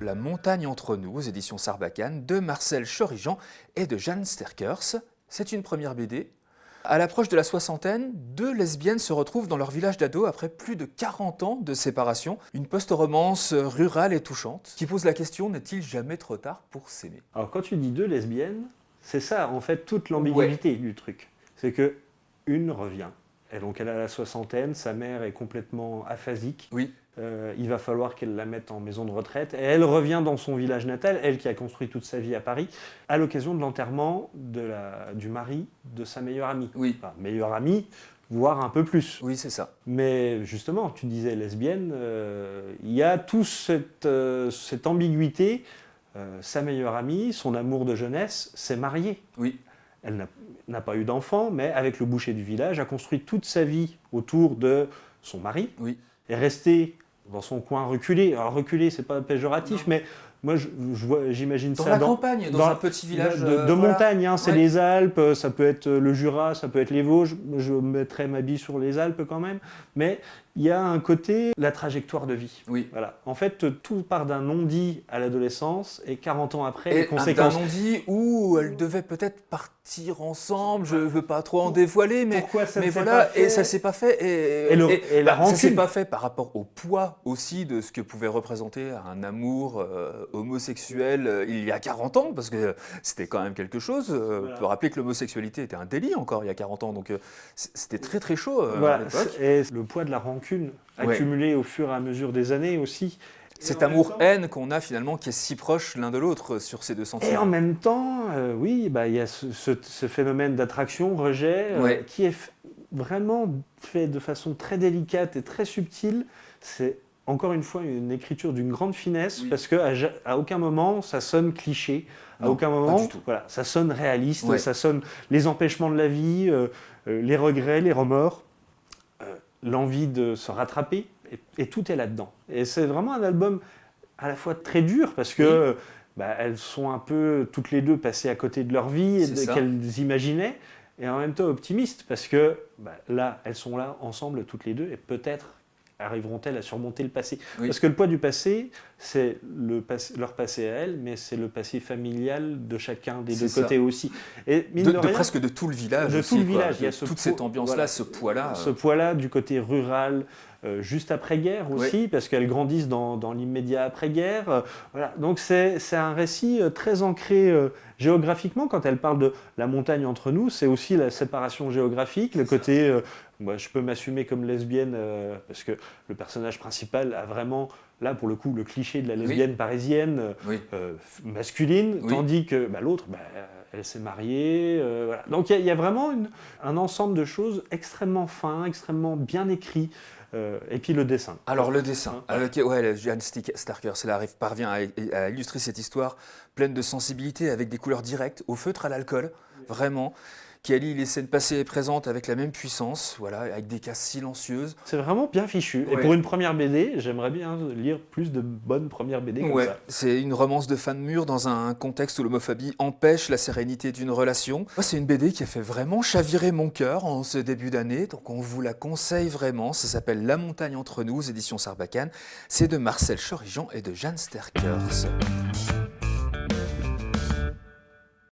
La montagne entre nous, aux éditions Sarbacane, de Marcel Chorijean et de Jeanne Sterckers. C'est une première BD. À l'approche de la soixantaine, deux lesbiennes se retrouvent dans leur village d'ado après plus de 40 ans de séparation. Une post-romance rurale et touchante qui pose la question, n'est-il jamais trop tard pour s'aimer? Alors quand tu dis deux lesbiennes, c'est ça en fait toute l'ambiguïté du truc. C'est que une revient. Et donc elle a la soixantaine, sa mère est complètement aphasique. Oui. Il va falloir qu'elle la mette en maison de retraite. Et elle revient dans son village natal, elle qui a construit toute sa vie à Paris, à l'occasion de l'enterrement du mari de sa meilleure amie. Oui. Enfin, meilleure amie, voire un peu plus. Oui, c'est ça. Mais justement, tu disais lesbienne, il y a toute cette ambiguïté. Sa meilleure amie, son amour de jeunesse, s'est mariée. Oui. Elle n'a pas eu d'enfant, mais avec le boucher du village, a construit toute sa vie autour de son mari. Oui. Est restée dans son coin reculé. Alors reculé, c'est pas péjoratif, mais moi j'imagine ça dans la campagne, dans un petit village de montagne. Hein, c'est les Alpes, ça peut être le Jura, ça peut être les Vosges. Je mettrais ma bille sur les Alpes quand même, mais il y a un côté, la trajectoire de vie. Oui. Voilà. En fait, tout part d'un non-dit à l'adolescence et 40 ans après, les conséquences. D'un non-dit où elles devaient peut-être partir ensemble, je ne veux pas trop en dévoiler, mais, Pourquoi ça mais ne s'est voilà, pas fait et ça ne s'est pas fait. Et la ça ne s'est rancune. pas fait par rapport au poids aussi de ce que pouvait représenter un amour homosexuel il y a 40 ans, parce que c'était quand même quelque chose. Voilà. On peut rappeler que l'homosexualité était un délit encore il y a 40 ans, donc c'était très très chaud à Voilà. l'époque. Et le poids de la rancune accumulée au fur et à mesure des années aussi. Cet amour-haine qu'on a finalement qui est si proche l'un de l'autre sur ces deux sentiments. Et en même temps, oui, il y a ce phénomène d'attraction, rejet, qui est vraiment fait de façon très délicate et très subtile. C'est encore une fois une écriture d'une grande finesse, parce qu'à aucun moment ça sonne cliché, à aucun moment voilà, ça sonne réaliste, ça sonne les empêchements de la vie, les regrets, les remords, l'envie de se rattraper, et tout est là-dedans. Et c'est vraiment un album à la fois très dur, parce que elles sont un peu toutes les deux passées à côté de leur vie et qu'elles imaginaient, et en même temps optimiste, parce que là, elles sont là ensemble toutes les deux, et peut-être arriveront-elles à surmonter le passé. Parce que le poids du passé, c'est leur passé à elles, mais c'est le passé familial de chacun des deux côtés aussi. Et mine de rien, presque de tout le village de aussi. Tout le village. Il y a toute cette ambiance-là, ce poids-là. Ce poids-là du côté rural, juste après-guerre aussi, parce qu'elles grandissent dans l'immédiat après-guerre. Voilà. Donc c'est un récit très ancré géographiquement. Quand elle parle de la montagne entre nous, c'est aussi la séparation géographique, le côté... moi, je peux m'assumer comme lesbienne parce que le personnage principal a vraiment, là pour le coup, le cliché de la lesbienne parisienne masculine, tandis que l'autre, elle s'est mariée. Voilà. Donc il y a vraiment un ensemble de choses extrêmement fin, extrêmement bien écrit. Et puis le dessin. Alors le dessin, Jeanne Sterckers parvient à illustrer cette histoire pleine de sensibilité avec des couleurs directes, au feutre, à l'alcool, vraiment, qui allie les scènes passées et présentes avec la même puissance, voilà, avec des cases silencieuses. C'est vraiment bien fichu. Et pour une première BD, j'aimerais bien lire plus de bonnes premières BD comme ça. C'est une romance de fan mûr dans un contexte où l'homophobie empêche la sérénité d'une relation. C'est une BD qui a fait vraiment chavirer mon cœur en ce début d'année, donc on vous la conseille vraiment. Ça s'appelle La montagne entre nous, aux éditions Sarbacane. C'est de Marcel Chorijean et de Jeanne Sterckers.